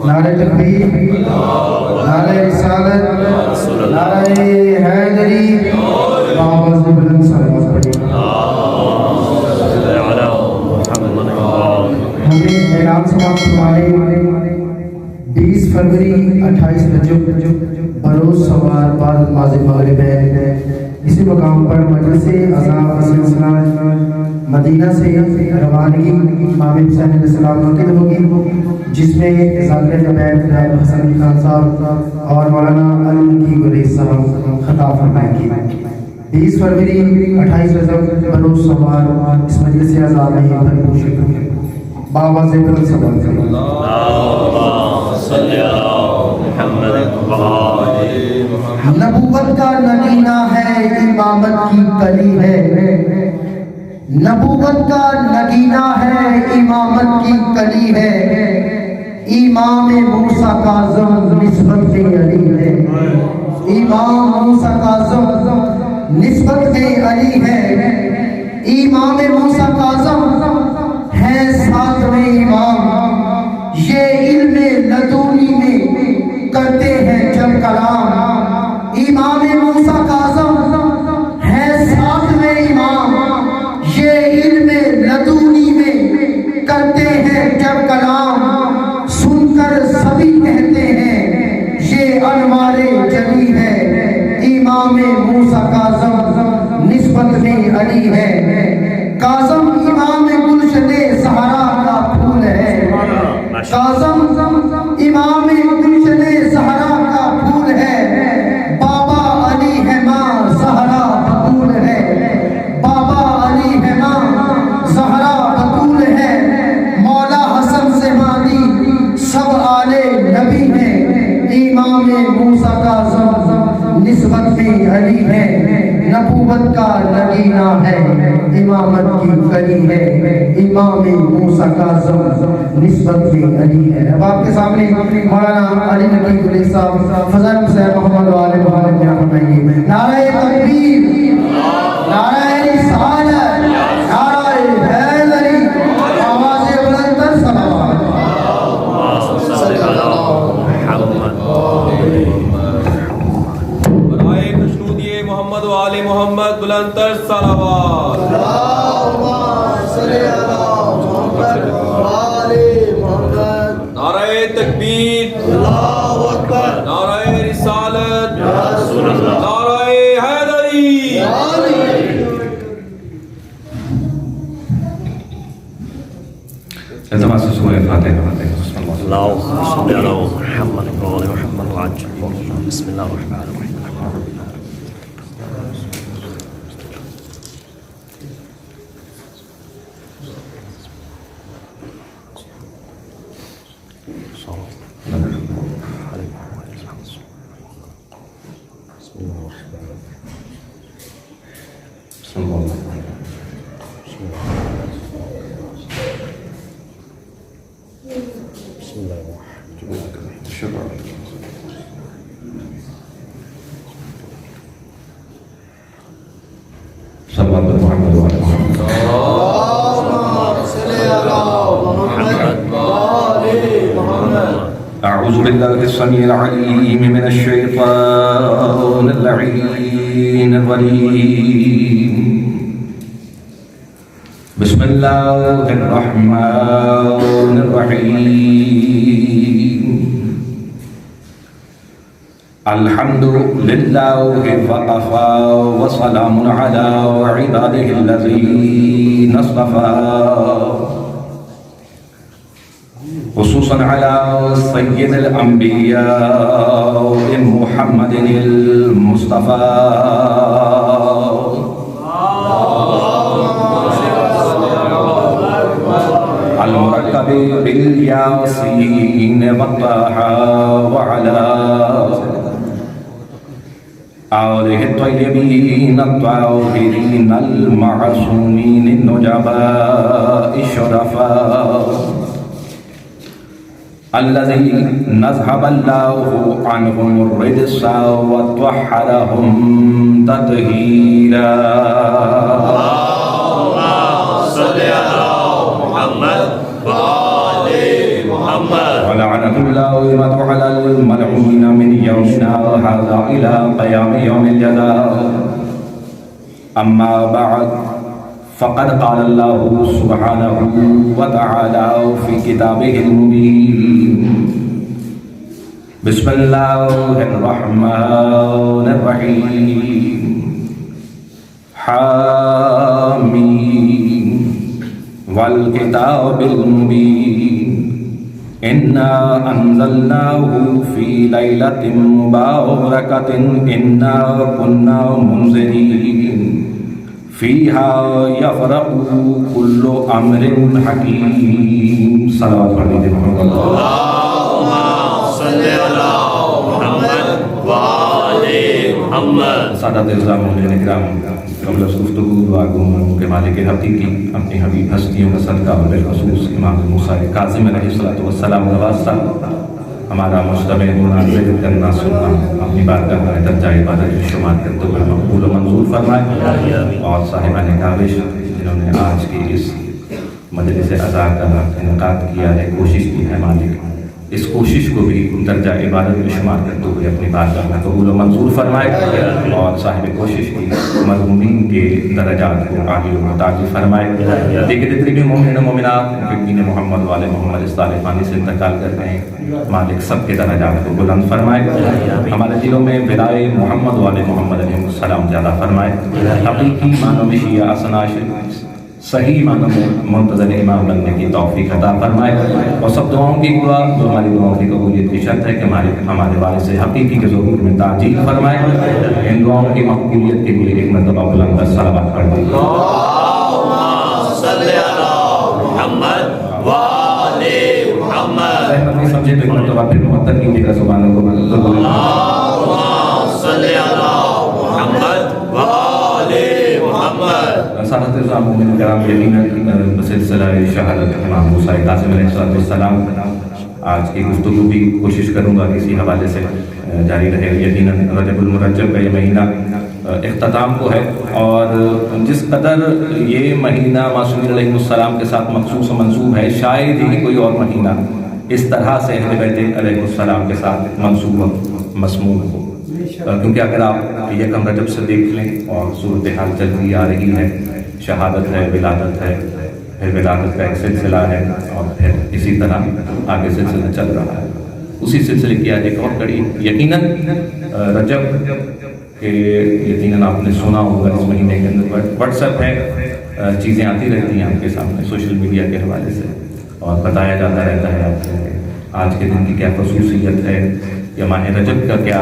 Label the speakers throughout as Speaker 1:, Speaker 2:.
Speaker 1: نعرہ تکبیر، نعرہ رسالت، نعرہ حیدری، آواز بلند صلوات پڑھیں۔ ہمیں اعلان سماعت فرمائے 20 فروری 28 رجب بروز سوار بعد نماز مغرب ہے۔ اسی مقام پر مجلس عزا کا سلسلہ مدینہ سے روانگی امام حسین علیہ السلام منعقد ہوگی، جس میں ذاکر بیت حسن علی خان صاحب اور مولانا علی کی گلیس صاحب خطاب فرمائیں گے۔ 20 فروری 28 رجب بروز سوار اس مجلس عزا میں بھرپور شرکت ہے۔ بابا سے بلند صلوات کریں۔ نبوت کا نگینہ ہے، امامت کی کلی ہے۔ نبوت کا نگینہ ہے، امامت کی کلی ہے۔ امام موسیٰ کاظم نسبت علی ہے۔ امام موسیٰ کاظم نسبت علی ہے۔ امام موسیٰ کاظم ہے ساتویں امام، یہ علم لدنی میں کرتے ہیں جب کلام۔ امام موسیٰ کاظم ہے ساتویں امام، یہ علم لدنی میں کرتے ہیں جب کلام۔ سن کر سبھی کہتے ہیں یہ انوار جلی ہے۔ امام موسیٰ کاظم نسبت میں علی ہے۔ کاظم امام گلشن سہرا کا پھول ہے۔ کاظم امام گلشن سہرا کا پھول ہے۔ بابا علی ہے ماں زہرا بطول ہے۔ بابا علی ہے ماں زہرا بطول ہے۔ مولا حسن سے مانی سب آل نبی ہیں۔ امام موسیٰ کاظم نسبت میں علی ہے۔ نبوت کا نگینہ ہے، امامت کی کلی ہے۔ امام موسیٰ کاظم نسبت میں علی ہے۔ اب آپ کے سامنے مولانا علی نقی گلیس صاحب فضل حسین محمد و آل محمد بیان فرمائیں گے۔ نعرہ تکبیر، نعرہ رسالت، نعرہ حیدری، آواز بلند تر صلوات۔
Speaker 2: برائے خوشنودی محمد و آل محمد بلند تر صلوات۔ نعرہ تکبیر، نعرہ رسالت، نعرہ حیدری۔
Speaker 3: التماس سورة الفاتحة. بسم الله.
Speaker 4: اللهم صل على محمد وعلى محمد وعجل فرجهم. بسم الله الرحمن الرحيم.
Speaker 3: بسم الله. شكرا. صلى الله على محمد وعلى محمد. أعوذ بالله السميع العليم من الشيطان اللعين الرجيم. بسم الله الرحمن الرحيم. الحمد لله وكفى وسلام على عباده الذين اصطفى، خصوصا على سيد الأنبياء محمد المصطفى المركب بالياسين والطه وعلى آله الطيبين الطاهرين المعصومين النجباء الشرفاء الذي نذهب الله عنهم الرجس وطهرهم تطهيرا.
Speaker 4: اللهم صل على محمد وآل محمد.
Speaker 3: ولعنة لعنة الله على الملعونين من يومنا هذا إلى قيام يوم الجزاء. أما بعد فقد قال الله سبحانه وتعالى في كتابه المبين: بسم الله الرحمن الرحيم. حامين والكتاب المبين إنا أنزلناه في ليلة مباركة إنا كنا منذرين فيها يفرق كل أمر حكيم. صلوات علی محمد.
Speaker 4: اللهم صل على محمد وآل محمد.
Speaker 3: سادات اعزام مجھے کرام، قبل از گفتگو دعا گوں کہ مالک حقیقی اپنی حبیب ہستیوں کا صدقہ و بالخصوص امام موسیٰ کاظم علیہ السلام کا واسطہ ہمارا مجتمع مناظر کرنا سننا اپنی بارگاہ میں درجہ عبادت میں شمار کرتے ہوئے مقبول و منظور فرمائے. اور صاحبان کاوش جنہوں نے آج کی اس مجلس عزا کا انعقاد کیا ہے، کوشش کی ہے، مالک اس کوشش کو بھی درجہ عبادت میں شمار کرتے ہوئے اپنی بارگاہ میں قبول و منظور فرمائے. اور صاحب کوشش کی مرحومین کے درجات کو عالی و متعالی فرمائے. دیکھتے جتنے بھی مومن و مومنات محبین محمد والے محمد اس طالفانی سے انتقال کر رہے ہیں، مالک سب کے درجات کو بلند فرمائے. ہمارے دلوں میں ولائے محمد والے محمد علیہ السلام زیادہ فرمائے. حقیقی معنوں میں شیعہ اسنا صحیح معنوں میں منتظر امام بننے کی توفیق عطا فرمائے. اور سب دعاؤں کی دعا جو ہماری دعاؤں کی قبولیت کی شرط ہے کہ ہمارے والد سے حقیقی کے ظہور میں تعجیل فرمائے. ان دعاؤں کی مقبولیت کے لیے ایک مرتبہ بلند صلوات پڑھ دیں.
Speaker 4: اللهم صل على محمد وآل محمد.
Speaker 3: رحمت نہیں سمجھے تو ایک مرتبہ پھر محتر کی دیگر زبانوں کو
Speaker 4: اللهم صل على محمد وآل محمد.
Speaker 3: سادات اعزام مومن کرام، یقیناً سلسلہ شہادت امام موسیٰ کاظم علیہ السلام آج کی گفتگو بھی کوشش کروں گا کسی حوالے سے جاری رہے. یقیناً رجب المرجب کا یہ مہینہ اختتام کو ہے، اور جس قدر یہ مہینہ معصومین علیہ السلام کے ساتھ مخصوص و منسوب ہے، شاید ہی کوئی اور مہینہ اس طرح سے اہل بیت علیہ السلام کے ساتھ منسوب و مسموم ہو. کیونکہ اگر آپ یکم رجب سے دیکھ لیں اور صورتحال چلتی آ رہی ہے، شہادت ہے، ولادت ہے، پھر ولادت کا ایک سلسلہ ہے، اور پھر اسی طرح آگے سلسلہ چل رہا ہے. اسی سلسلے کی آج ایک اور کڑی یقیناً رجب کہ یقیناً آپ نے سنا ہوگا اس مہینے کے اندر واٹس ایپ ہے، چیزیں آتی رہتی ہیں آپ کے سامنے سوشل میڈیا کے حوالے سے، اور بتایا جاتا رہتا ہے آپ کو آج کے دن کی کیا خصوصیت ہے یا ماہ رجب کا کیا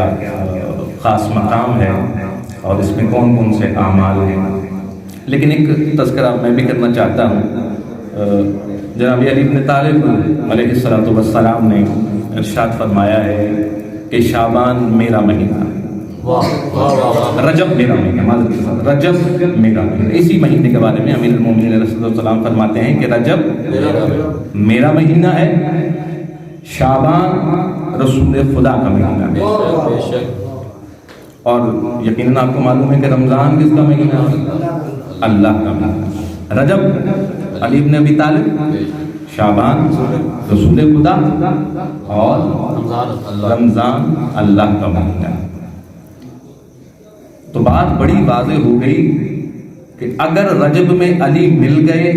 Speaker 3: خاص مقام ہے اور اس میں کون کون سے اعمال ہیں. لیکن ایک تذکرہ میں بھی کرنا چاہتا ہوں. جناب علی بن طالب علیہ السلام نے ارشاد فرمایا ہے کہ شعبان میرا مہینہ، رجب میرا مہینہ، رجب میرا مہینہ. اسی مہینے کے بارے میں امیر المومنین علیہ السلام فرماتے ہیں کہ رجب میرا مہینہ ہے، شعبان رسول خدا کا مہینہ ہے. اور یقیناً آپ کو معلوم ہے کہ رمضان کس کا مہینہ ہے؟ اللہ کا مہینہ. رجب علی بن ابی طالب، شعبان رسول خدا، اور رمضان اللہ کا مہینہ. تو بات بڑی واضح ہو گئی کہ اگر رجب میں علی مل گئے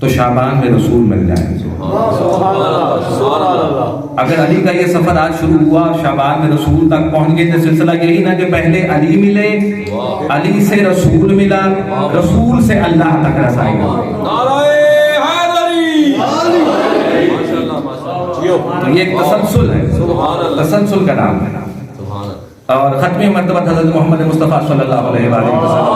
Speaker 3: تو شعبان میں رسول مل جائیں گے. اگر علی کا یہ سفر آج شروع ہوا، شعبان میں رسول تک پہنچ گئے، تو سلسلہ یہی نا کہ پہلے علی ملے، علی سے رسول ملا، رسول سے اللہ تک رسائی گا. تو یہ ایک تسلسل ہے، تسلسل کا نام ہے. اور ختم مرتبہ حضرت محمد مصطفیٰ صلی اللہ علیہ وسلم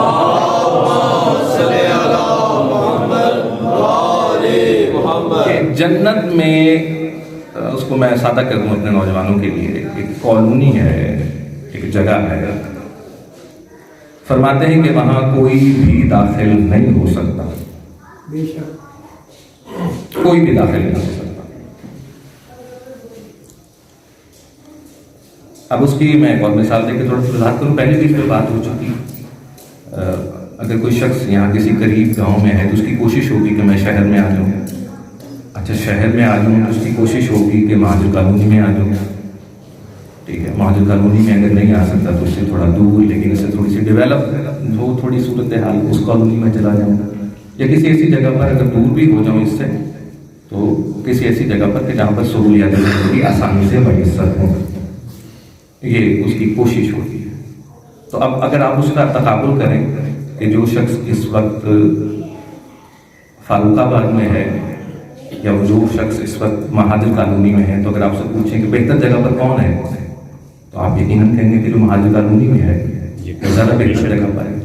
Speaker 3: جنت میں، اس کو میں سادہ کر دوں اپنے نوجوانوں کے لیے، ایک کالونی ہے، ایک جگہ ہے. فرماتے ہیں کہ وہاں کوئی بھی داخل نہیں ہو سکتا، کوئی بھی داخل نہیں ہو سکتا. اب اس کی میں ایک اور مثال دے کے تھوڑا سا وضاحت کروں. پہلے بھی اس پہ بات ہو چکی. اگر کوئی شخص یہاں کسی قریب گاؤں میں ہے تو اس کی کوشش ہوگی کہ میں شہر میں آ جاؤں. اچھا شہر میں آ جاؤں تو اس کی کوشش ہوگی کہ مہاجر کالونی میں آ جاؤں، ٹھیک ہے، مہاجر کالونی میں اگر نہیں آ سکتا تو اس سے تھوڑا دور لیکن اس سے تھوڑی سی ڈیولپ ہو تھوڑی صورتحال اس کالونی میں چلا جاؤں، یا کسی ایسی جگہ پر اگر دور بھی ہو جاؤں اس سے تو کسی ایسی جگہ پر کہ جہاں پر سہولیات زندگی آسانی سے میسر ہوں، یہ اس کی کوشش ہوتی ہے۔ تو اب اگر آپ اس کا تقابل کریں کہ جو شخص اس وقت فاروق آباد میں ہے یا جو شخص اس وقت مہاجر کالونی میں ہے، تو اگر آپ سے پوچھیں کہ بہتر جگہ پر کون ہے تو آپ یقیناً کہیں گے کہ جو مہاجر کالونی میں ہے زیادہ بہتر جگہ پر ہے،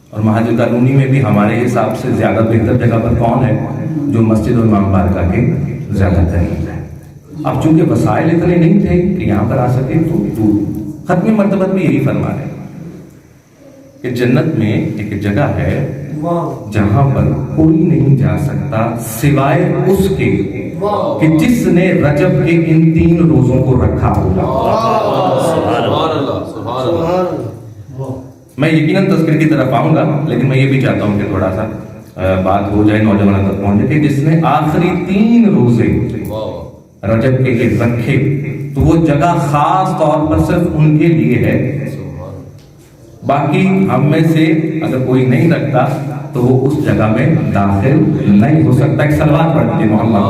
Speaker 3: اور مہاجر کالونی میں بھی ہمارے حساب سے زیادہ بہتر جگہ پر کون ہے؟ جو مسجد اور امام بارگاہ کے زیادہ قریب ہے۔ اب چونکہ وسائل اتنے نہیں تھے کہ یہاں پر آ سکے تو ختم مرتبہ بھی یہی فرما رہے کہ جنت میں ایک جگہ ہے جہاں پر کوئی نہیں جا سکتا سوائے اس کے کہ جس نے رجب کے ان 3 روزوں کو رکھا ہوگا۔
Speaker 2: سبحان اللہ، سبحان اللہ۔
Speaker 3: میں یقیناً تذکرے کی طرف آؤں گا لیکن میں یہ بھی چاہتا ہوں کہ تھوڑا سا بات ہو جائے نوجوانوں تک پہنچے کہ جس نے آخری 3 روزے رجب کے رکھے تو وہ جگہ خاص طور پر صرف ان کے لیے ہے، باقی ہم میں سے اگر کوئی نہیں رکھتا تو وہ اس جگہ میں داخل نہیں ہو سکتا۔ ایک صلوات پڑھ دیجیے محمد۔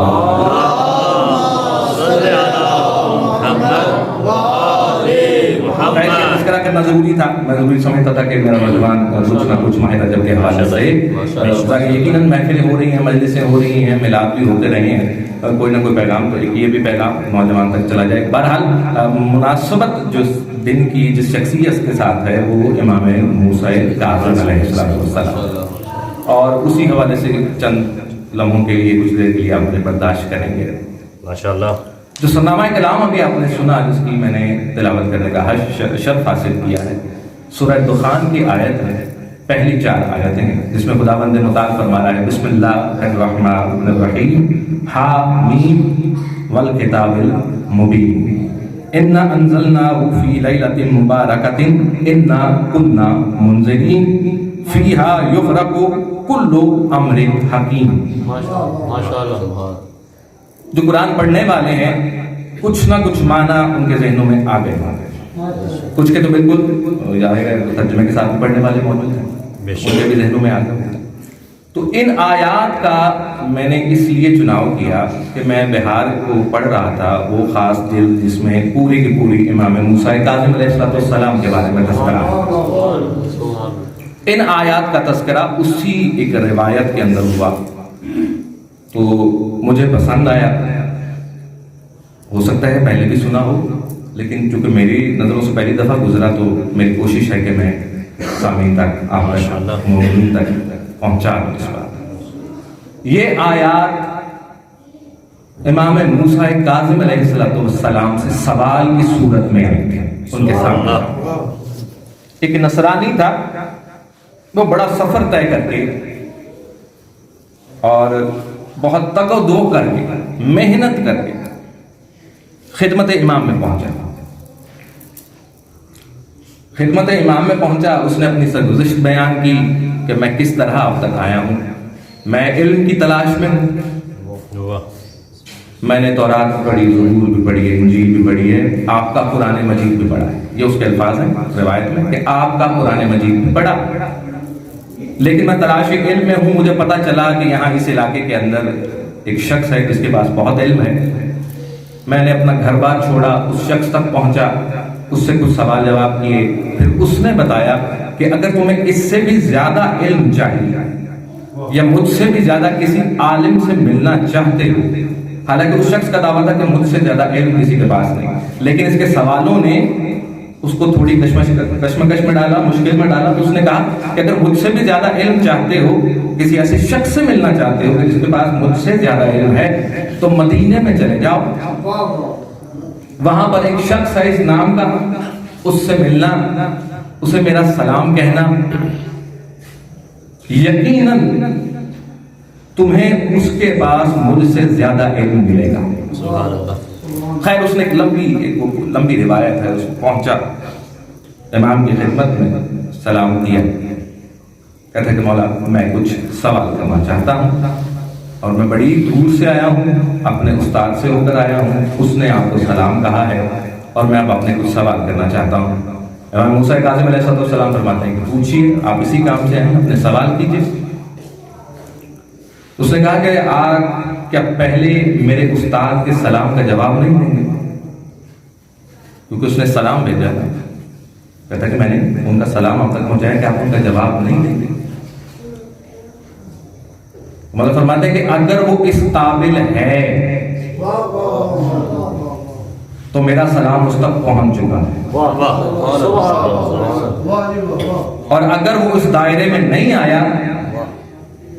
Speaker 3: تذکرہ کرنا ضروری تھا، میں ضروری سمجھتا تھا کہ میرا نوجوان کچھ نہ کچھ ماہ رجب کے حوالے سے یقیناً محفلیں ہو رہی ہیں، مجلسیں ہو رہی ہیں، میلاد بھی ہوتے رہے ہیں، کوئی نہ کوئی پیغام تو یہ بھی پیغام نوجوان تک چلا جائے۔ بہرحال مناسبت جو دن کی جس شخصیت کے ساتھ ہے وہ امام موسیٰ کاظم علیہ السلام، اور اسی حوالے سے چند لمحوں کے لیے کچھ دیر کے لیے آپ مجھے برداشت کریں گے۔
Speaker 4: ماشاءاللہ۔
Speaker 3: جو سرنامہ کلام ابھی آپ نے سنا جس کی میں نے تلاوت کرنے کا شرف حاصل کیا ہے، سورہ دخان کی آیت ہے، پہلی 4 آیتیں ہیں جس میں خداوند متعال فرما رہا ہے بسم اللہ الرحمن الرحیم حامیم والکتاب المبین انا انزلناه فی لیلۃ مبارکۃ انا کنا منذرین فیہا یفرق کل امر حکیم۔
Speaker 2: ماشاءاللہ۔
Speaker 3: جو قرآن پڑھنے والے ہیں کچھ نہ کچھ معنی ان کے ذہنوں میں آ گئے، کچھ کے تو بالکل ترجمے کے ساتھ بھی پڑھنے والے موجود ہیں، ان کے بھی ذہنوں میں آ گئے۔ تو ان آیات کا میں نے اس لیے چناؤ کیا کہ میں بہار کو پڑھ رہا تھا، وہ خاص جلد جس میں پوری کی پوری امام موسیٰ کاظم علیہ السلام کے بارے میں تذکرہ ہے۔ ان آیات کا تذکرہ اسی ایک روایت کے اندر ہوا تو مجھے پسند آیا، ہو سکتا ہے پہلے بھی سنا ہو لیکن چونکہ میری نظروں سے پہلی دفعہ گزرا تو میری کوشش ہے کہ میں سامعین تک آپ مومنین تک پہنچا دوں اس بات۔ یہ آیات امام موسیٰ کاظم علیہ السلام سے سوال کی صورت میں آئی تھی ان کے سامنے۔ ایک نصرانی تھا، وہ بڑا سفر طے کر کے اور بہت تگ و دو کر کے محنت کر کے خدمت امام میں پہنچا۔ خدمت امام میں پہنچا، اس نے اپنی سرگزشت بیان کی کہ میں کس طرح اب تک آیا ہوں، میں علم کی تلاش میں ہوں، میں نے تورات پڑھی، زبور بھی پڑھی ہے، انجیل بھی پڑھی ہے، آپ کا قرآن مجید بھی پڑھا ہے، یہ اس کے الفاظ ہیں روایت میں کہ آپ کا قرآن مجید بھی پڑھا، لیکن میں تلاش علم میں ہوں۔ مجھے پتا چلا کہ یہاں اس علاقے کے اندر ایک شخص ہے جس کے پاس بہت علم ہے، میں نے اپنا گھر بار چھوڑا، اس شخص تک پہنچا، اس سے کچھ سوال جواب کیے، پھر اس نے بتایا کہ اگر تمہیں اس سے بھی زیادہ علم چاہیے یا مجھ سے بھی زیادہ کسی عالم سے ملنا چاہتے ہو، حالانکہ اس شخص کا دعویٰ تھا کہ مجھ سے زیادہ علم کسی کے پاس نہیں، لیکن اس کے سوالوں نے اس کو تھوڑی کشمکش میں ڈالا، مشکل میں ڈالا، تو اس نے کہا کہ اگر مجھ سے بھی زیادہ علم چاہتے ہو، کسی ایسے شخص سے ملنا چاہتے ہو کہ جس کے پاس مجھ سے زیادہ علم ہے، تو مدینے میں چلے جاؤ، وہاں پر ایک شخص ہے اس نام کا، اس سے ملنا، اسے میرا سلام کہنا، یقیناً تمہیں اس کے پاس مجھ سے زیادہ علم ملے گا۔
Speaker 4: سبحان اللہ۔
Speaker 3: خیر اس نے ایک لمبی روایت ہے، اس پہنچا امام کی خدمت میں، سلام کیا، کہتا ہے کہ مولا میں کچھ سوال کرنا چاہتا ہوں۔ اور میں بڑی دور سے آیا ہوں، اپنے استاد سے ہو کر آیا ہوں، اس نے آپ کو سلام کہا ہے اور میں اب اپنے کچھ سوال کرنا چاہتا ہوں۔ امام موسیٰ کاظم علیہ السلام فرماتے ہیں کہ پوچھیے، آپ اسی کام سے آئے ہیں، اپنے سوال کیجیے۔ اس نے کہا کہ آپ کیا پہلے میرے استاد کے سلام کا جواب نہیں دیں گے؟ کیونکہ اس نے سلام بھیجا تھا، کہتا کہ میں نے ان کا سلام آپ تک پہنچایا کہ آپ ان کا جواب نہیں دیں گے۔ مطلب فرماتے ہیں کہ اگر وہ اس قابل ہے تو میرا سلام اس تک پہنچ چکا ہے، اور اگر وہ اس دائرے میں نہیں آیا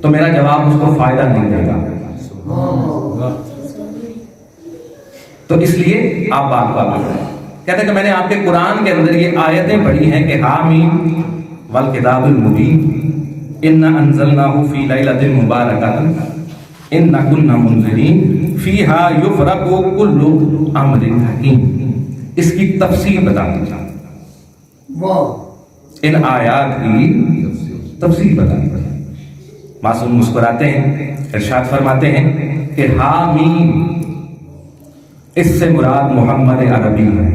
Speaker 3: تو میرا جواب اس کو فائدہ نہیں دے گا۔ تو اس لیے آپ بات کریں۔ کہتے ہیں کہ میں نے آپ کے قرآن کے اندر یہ آیتیں پڑھی ہیں کہ حامیم والکتاب المبین انا انزلناہ فی لیلۃ مبارکۃ انا کنا منذرین فیہا یفرق کل امر حکیم۔ اس کی تفسیر بتا دیجیے، ان آیات کی تفسیر بتا دیجیے۔ معصوم مسکراتے ہیں، ارشاد فرماتے ہیں کہ حامیم، اس سے مراد محمد عربی ہے،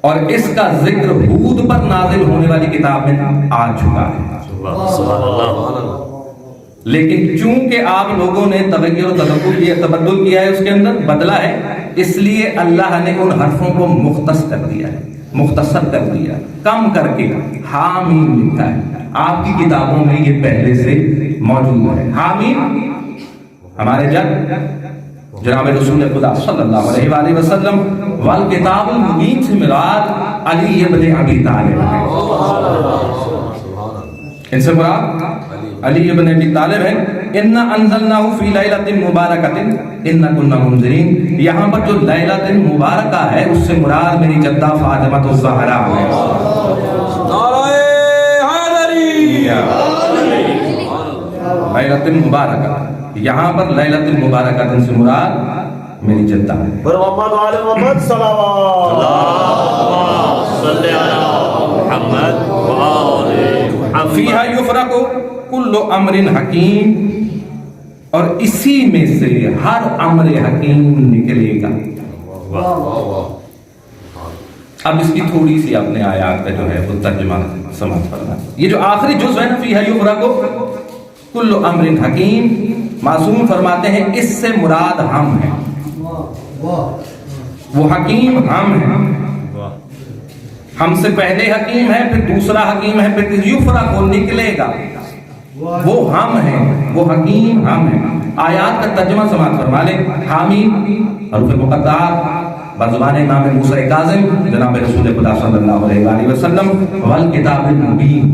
Speaker 3: اور اس کا ذکر ہود پر نازل ہونے والی کتاب میں آ چکا ہے۔ لیکن چونکہ آپ لوگوں نے تغیر و تبدل کیا ہے، اس کے اندر بدلا ہے، اس لیے اللہ نے ان حرفوں کو مختصر کر دیا، کم کر کے حامیم لکھا ہے۔ آپ کی کتابوں میں یہ پہلے سے موجود ہے۔ حامیم ہمارے جب جناب رسول خدا صلی اللہ علیہ وآلہ وسلم والکتاب المبین سے مراد علی ابن ابی طالب ہے، ان سے مراد علی ابن ابی طالب ہے۔ انا انزلناہ فی لیلۃ مبارکۃ انا کنا منذرین، یہاں پر جو لیلۃ مبارکہ ہے اس سے مراد میری جدہ فاطمہ الزہرا ہے۔ لیلۃ مبارکہ، یہاں پر لیلۃ المبارکہ سے مراد میری جدہ ہے۔
Speaker 5: محمد وعلی محمد صلوات صلی علی محمد وعلی محمد
Speaker 3: فیہا یفرق کل امر حکیم، اور اسی میں سے ہر امر حکیم نکلے گا۔ اب اس کی تھوڑی سی اپنے آیات کا جو ہے وہ ترجمہ سمجھ پڑنا۔ یہ جو آخری جزء ہے نا، فیہا یفرق کل امر حکیم، معصوم فرماتے ہیں اس سے مراد ہم ہیں، وہ حکیم ہم ہیں، ہم سے پہلے حکیم ہے، پھر دوسرا حکیم ہے، پھر یفرق وہ نکلے گا، وہ ہم ہیں، وہ حکیم ہم ہیں۔ آیات کا ترجمہ سماعت فرما لیں۔ حامیم حروف مقطعات بزبان امام موسیٰ کاظم جناب رسول خدا صلی اللہ علیہ وآلہ وسلم والکتاب المبین،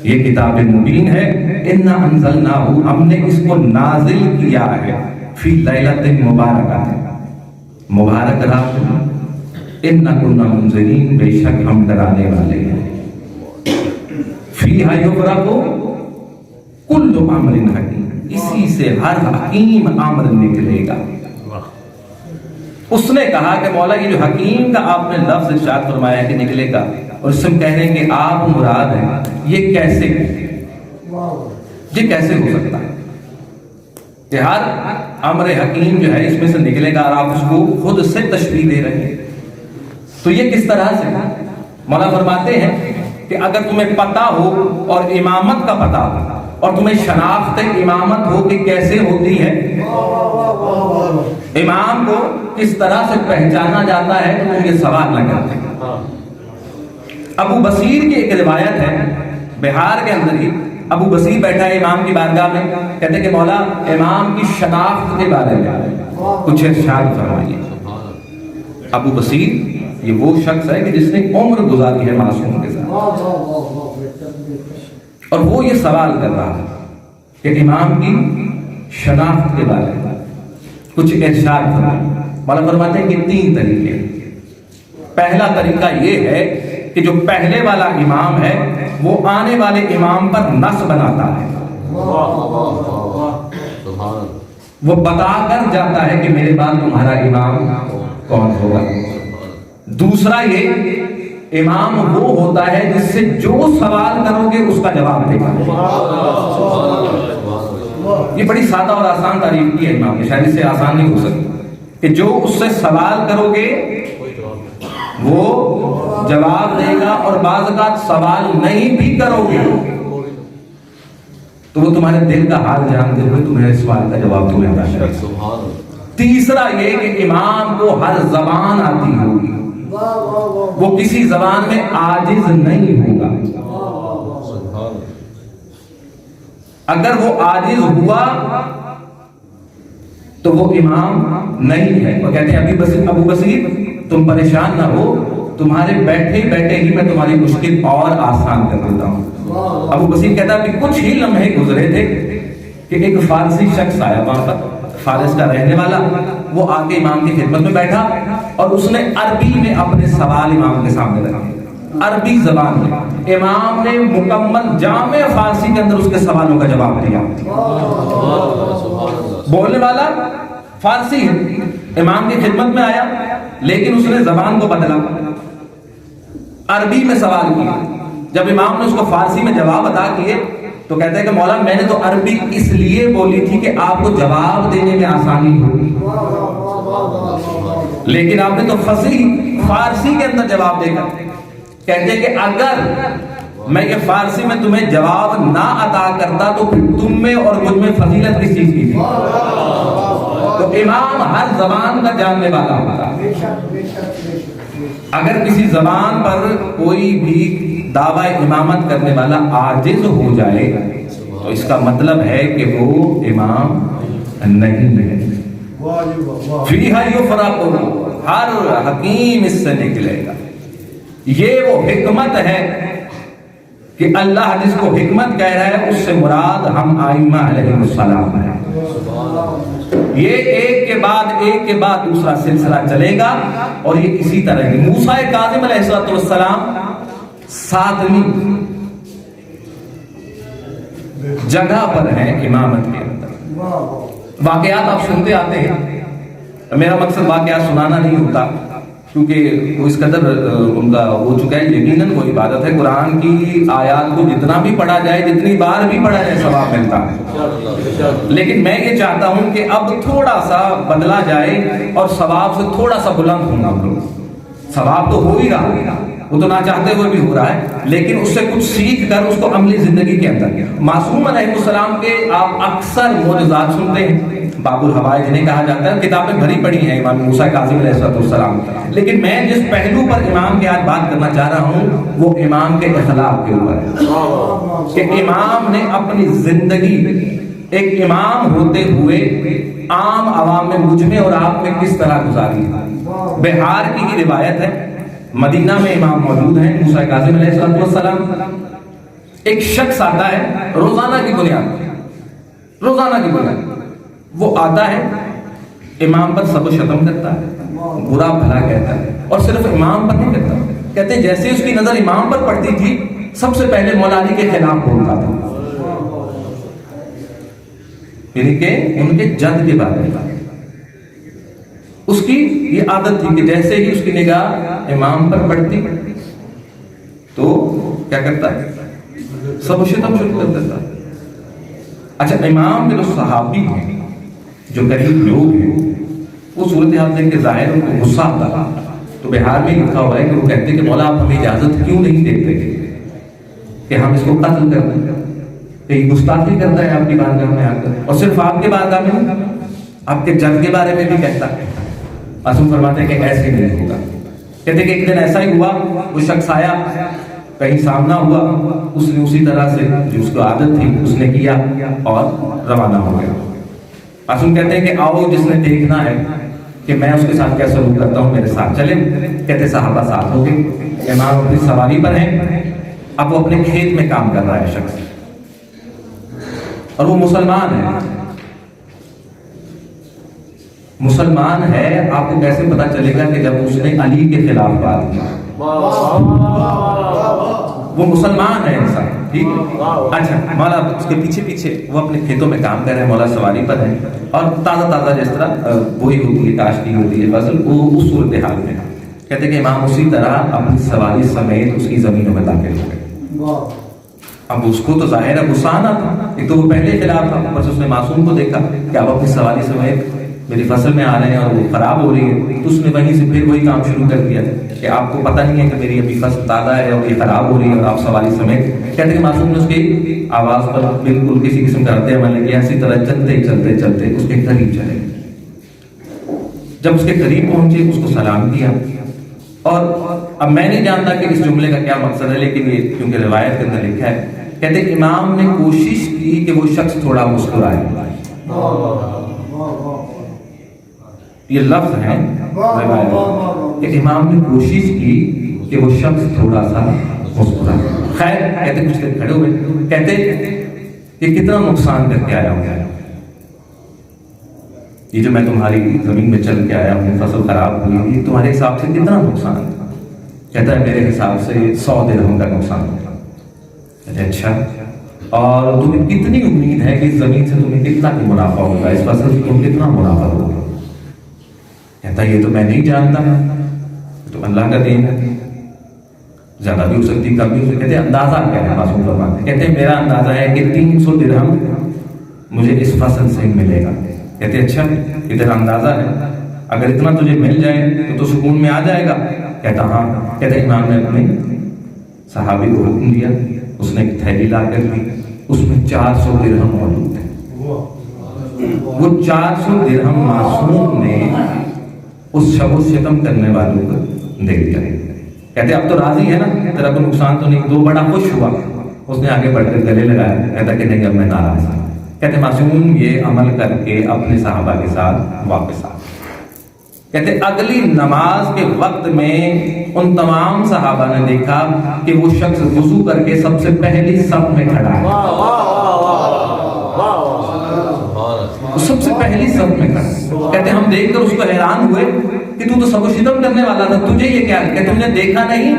Speaker 3: یہ کتاب مبین ہے۔ انا انزلناہ، ہم نے اس کو نازل کیا ہے، فی لیلۃ مبارکہ، مبارک رات میں، انا کنا منذرین، بے شک ہم ڈرانے والے ہیں۔ فیہا یفرق کل امر حکیم، اسی سے ہر حکیم امر نکلے گا۔ اس نے کہا کہ مولا یہ جو حکیم کا آپ نے لفظ ارشاد فرمایا کہ نکلے گا، اور اس سے ہم کہہ رہے ہیں کہ آپ مراد ہیں، یہ کیسے ہو سکتا ہے کہ ہر امر حکیم جو ہے اس میں سے نکلے گا، اور آپ اس کو خود سے تشبیہ دے رہے ہیں؟ تو یہ کس طرح سے؟ مولا فرماتے ہیں کہ اگر تمہیں پتہ ہو اور امامت کا پتہ ہو، اور تمہیں شناخت امامت ہو کہ کیسے ہوتی ہے، امام کو کس طرح سے پہچانا جاتا ہے، تو تم یہ سوال نہ کرتے۔ ابو بصیر کی ایک روایت ہے، بہار کے اندر ہی ابو بصیر بیٹھا ہے امام کی بارگاہ میں، کہتے ہیں کہ مولا امام کی شناخت کے بارے میں کچھ ارشاد فرمائیے۔ ابو بصیر یہ وہ شخص ہے کہ جس نے عمر گزاری ہے معصوم کے ساتھ، اور وہ یہ سوال کر رہا ہے کہ امام کی شناخت کے بارے میں کچھ ارشاد فرمائیے۔ مولا فرماتے ہیں کہ 3 طریقے۔ پہلا طریقہ یہ ہے کہ جو پہلے والا امام ہے وہ آنے والے امام پر نص بناتا ہے، وہ بتا کر جاتا ہے کہ میرے بعد تمہارا امام کون ہوگا۔ دوسرا یہ امام وہ ہوتا ہے جس سے جو سوال کرو گے اس کا جواب دے گا. یہ بڑی سادہ اور آسان تعریف کی ہے امام نے، شاید اس سے آسان نہیں ہو سکتی کہ جو اس سے سوال کرو گے وہ جواب دے گا، اور بعض اوقات سوال نہیں بھی کرو گے تو وہ تمہارے دل کا حال جانتے ہوئے تمہارے سوال کا جواب تمہیں عطا کرے گا. تیسرا یہ کہ امام کو ہر زبان آتی ہوگی، وہ کسی زبان میں عاجز نہیں ہوگا. اگر وہ عاجز ہوا تو وہ امام نہیں ہے. وہ کہتے ہیں ابو بصیر تم پریشان نہ ہو، تمہارے بیٹھے بیٹھے ہی میں تمہاری مشکل اور آسان کر دیتا ہوں. ابو بصیر کہتا ہے کہ کچھ ہی لمحے گزرے تھے کہ ایک فارسی شخص آیا وہاں پر، فارس کا رہنے والا. وہ آ کے امام کی خدمت میں بیٹھا اور اس نے عربی میں اپنے سوال امام کے سامنے رکھے، عربی زبان میں. امام نے مکمل جامع فارسی کے اندر اس کے سوالوں کا جواب دیا. بولنے والا فارسی ہے، امام کی خدمت میں آیا لیکن اس نے زبان کو بدلا، عربی میں سوال کیا. جب امام نے اس کو فارسی میں جواب عطا کیے تو کہتے ہیں کہ مولا میں نے تو عربی اس لیے بولی تھی کہ آپ کو جواب دینے میں آسانی ہوگی، لیکن آپ نے تو فصیح فارسی کے اندر جواب دے کر. کہتے ہیں کہ اگر میں یہ فارسی میں تمہیں جواب نہ عطا کرتا تو پھر تم میں اور مجھ میں فضیلت کس چیز کی تھی؟ تو امام ہر زبان کا جاننے والا ہوتا ہے. اگر کسی زبان پر کوئی بھی دعوی امامت کرنے والا عاجز ہو جائے تو اس کا مطلب ہے کہ وہ امام نہیں ہے. فیہا یفرق، ہر حکیم اس سے نکلے گا. یہ وہ حکمت ہے کہ اللہ جس کو حکمت کہہ رہا ہے اس سے مراد ہم ائمہ علیہ السلام ہے. یہ ایک کے بعد دوسرا سلسلہ چلے گا اور یہ اسی طرح ہے. موسیٰ کاظم علیہ السلام 7ویں جگہ پر ہیں امامت کے اندر. واقعات آپ سنتے آتے ہیں، میرا مقصد واقعات سنانا نہیں ہوتا کیونکہ وہ اس قدر ان کا ہو چکا ہے. یقیناً وہ عبادت ہے، قرآن کی آیات کو جتنا بھی پڑھا جائے، جتنی بار بھی پڑھا جائے ثواب ملتا ہے. لیکن میں یہ چاہتا ہوں کہ اب تھوڑا سا بدلا جائے اور ثواب سے تھوڑا سا بلند ہونا. ثواب تو ہو ہی رہا، وہ تو نہ چاہتے ہوئے بھی ہو رہا ہے، لیکن اس سے کچھ سیکھ کر اس کو عملی زندگی کے اندر. معصوم علیہ السلام کے آپ اکثر معجزات سنتے ہیں، باب الحوائج جنہیں کہا جاتا ہے، کتابیں بھری پڑی ہیں امام موسیٰ کاظم علیہ السلام. لیکن میں جس پہلو پر امام کے آج بات کرنا چاہ رہا ہوں وہ امام کے اخلاق کے اوپر ہے کہ امام نے اپنی زندگی ایک امام ہوتے ہوئے عام عوام میں، مجھ میں اور آپ میں کس طرح گزاری. بہار کی ہی روایت ہے، مدینہ میں امام موجود ہیں موسیٰ کاظم علیہ السلام. ایک شخص آتا ہے روزانہ کی بنیاد وہ آتا ہے، امام پر سب و شتم کرتا ہے، برا بھلا کہتا ہے، اور صرف امام پر نہیں کرتا. کہتے ہیں جیسے اس کی نظر امام پر پڑتی تھی سب سے پہلے مولا علی کے خلاف بولتا تھا، یعنی کہ ان کے جد کے بارے میں. اس کی یہ عادت تھی کہ جیسے ہی اس کی نگاہ امام پر پڑتی تو کیا کرتا ہے، سب و شتم شروع کر دیتا ہے. اچھا، امام کے جو صحابی ہیں، جو قریب لوگ ہیں، وہ صورتحال دیکھ کے ظاہر ان کو غصہ آتا. تو بہار میں لکھا ہوا ہے کہ وہ کہتے ہیں کہ مولا آپ ہمیں اجازت کیوں نہیں دیتے کہ ہم اس کو قتل کر دیں. یہ گستاخی کرتا ہے آپ کی بارگاہ میں آ کر، اور صرف آپ کے بارگاہ میں نہیں، آپ کے جد کے بارے میں بھی کہتا ہے. معصوم فرماتے ہیں کہ ایسے نہیں ہوگا. کہتے ہیں کہ ایک دن ایسا ہی ہوا، وہ شخص آیا، کہیں سامنا ہوا، اس نے اسی طرح سے جو اس کو عادت تھی اس نے کیا اور روانہ ہو گیا. معصوم کہتے ہیں کہ آؤ جس نے دیکھنا ہے کہ میں اس کے ساتھ کیا سلوک کرتا ہوں میرے ساتھ چلے. کہتے صحابہ ساتھ ہو گئے. امام اپنی سواری پر ہیں، اب وہ اپنے کھیت میں کام کر رہا ہے شخص، اور وہ مسلمان ہے. آپ کو کیسے پتا چلے گا کہ جب اس نے علی کے خلاف بات کی، وہ مسلمان ہے انسان، ٹھیک ہے. اچھا، مولا اس کے پیچھے وہ اپنے کھیتوں میں کام کر رہے ہیں، مولا سواری پر ہے، اور تازہ جس طرح بوئی ہوتی ہے، کاشتی ہوتی ہے فصل، وہ اس صورتحال میں. کہتے کہ امام اسی طرح اپنی سواری سمیت اس کی زمینوں میں داخل ہو گئے. اب اس کو تو ظاہر ہے غصہ آنا تھا، ایک تو وہ پہلے خلاف تھا، بس اس نے معصوم کو دیکھا کہ آپ اپنی سواری سمیت میری فصل میں آ رہے ہیں اور وہ خراب ہو رہی ہے، تو اس نے وہیں سے پھر وہی کام شروع کر دیا کہ آپ کو پتہ نہیں ہے کہ میری ابھی فصل تازہ ہے اور یہ خراب ہو رہی ہے اور آپ سواری سمیت. کہتے ہیں معصوم نے اس کی آواز پر بالکل کسی قسم کا رد عمل نہیں کیا، اسی طرح چلتے چلتے چلتے اس کے قریب چلے. جب اس کے قریب پہنچے اس کو سلام کیا. اور اب میں نہیں جانتا کہ اس جملے کا کیا مقصد ہے، لیکن یہ کیونکہ روایت کے اندر لکھا ہے، کہتے ہیں امام نے کوشش کی کہ وہ شخص تھوڑا مسکرائے. یہ لفظ ہے روایت کہ امام نے کوشش کی کہ وہ شخص تھوڑا سا مسکرائے. خیر کہتے کچھ دیر کھڑے ہوئے، کہتے کہ کتنا نقصان کر کے آیا ہوں، یہ جو میں تمہاری زمین میں چل کے آیا ہوں، فصل خراب ہوئی ہوئی، تمہارے حساب سے کتنا نقصان تھا؟ کہتا ہے میرے حساب سے 100 درہم کا نقصان تھا. کہتے اچھا، اور تمہیں کتنی امید ہے کہ اس زمین سے تمہیں کتنا کی منافع ہوگا، اس فصل سے تم کتنا منافع ہوگا؟ کہتا ہے یہ تو میں نہیں جانتا، تو اللہ کا دین ہے، زیادہ بھی ہو سکتی کم بھی ہو سکتی. کہتے اندازہ کیا ہے؟ معصوم فرماتے کہتے میرا اندازہ ہے کہ 300 درہم مجھے اس فصل سے ملے گا. کہتے اچھا یہ تیرا اندازہ ہے، اگر اتنا تجھے مل جائے تو سکون میں آ جائے گا؟ کہتا ہاں. کہتے امام نے اپنے صحابی کو حکم دیا، اس نے ایک تھیلی لا کر دی، اس میں 400 درہم موجود تھے. وہ 400 درہم معصوم نے اس شب و شتم کرنے والوں کو دے دیا. کہتے اب تو راضی ہے نا، تیرا کوئی نقصان تو نہیں؟ تو بڑا خوش ہوا، اس نے آگے بڑھ کر گلے لگایا. کہتا کہ نہیں اب میں ناراض ہوں. کہتے معصوم یہ عمل کر کے اپنے صحابہ کے ساتھ واپس آ. کہتے اگلی نماز کے وقت میں ان تمام صحابہ نے دیکھا کہ وہ شخص وضو کر کے سب سے پہلی صف میں کھڑا ہے. سب سے پہلی صف میں کھڑا. کہتے ہم دیکھ کر اس کو حیران ہوئے کہ تو سب و شتم کرنے والا تھا، تجھے یہ کیا کہ تم نے دیکھا نہیں